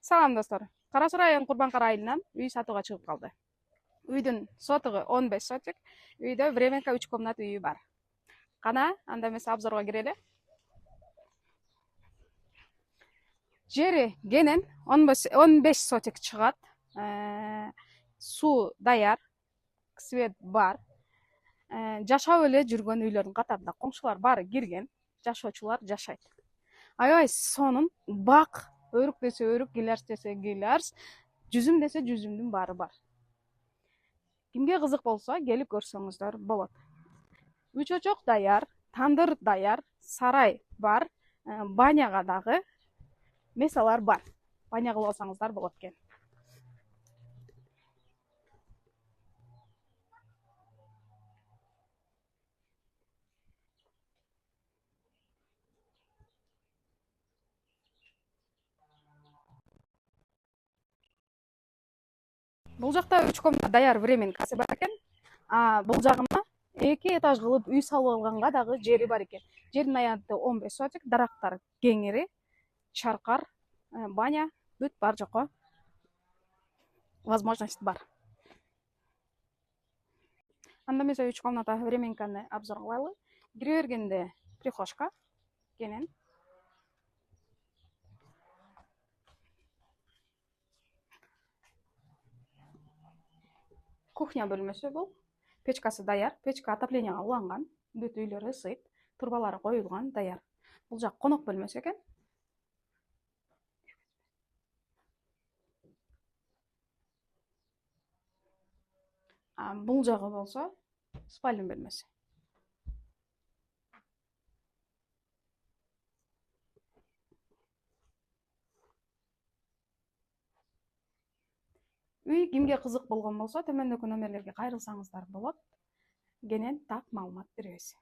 Салам достор. Кара Суу район Курбанкар айылынан үй сатууга чыгып калды. Үйдүн сотугу 15 сотик, үйдө временка 3 комнат үйү бар. Кана, анда эмесе обзорго кирели. Жери кенен 15 сотик чыгат. Суу даяр, свет бар. Жашап эле жүргөн үйлөрдүн катарында коңшулар баары кирген, жашоочулар жашайт. Аябай сонун, бак, өрүк десе өрүк, гилярс десе гилярс, жүзүм десе жүзүмдүн баары бар. Кимге кызык болсо, келип көрсөңүздөр болот. Үй чочок даяр, тандыр даяр, сарай бар, баняга дагы месалар бар. Баня кылып алсаңыздар болот экен. Бул жакта 3 комнат даяр временкасы бар экен. Бул жагына 2 этаж кылып үй салып алганга дагы жери бар экен. Жердин аянты 15 сотик, дарактар кеңири, чаркар, баня, бүт бар жокко возможность бар. Анда эмесе 3 комната временканы обзор кылалы. Кире бергенде прихожка кенен. Кухня бөлмөсү бул. Печкасы даяр, печка отопленияга уланган, бүт үйлөр ысыйт, турбалары коюлган, даяр. Бул жак конок бөлмөсү экен. Бул жагы болсо спальня бөлмөсү. Үй кимге кызык болгон болсо, төмөндөгү номерлерге кайрылсаңыздар болот. Кенен так маалымат беребиз.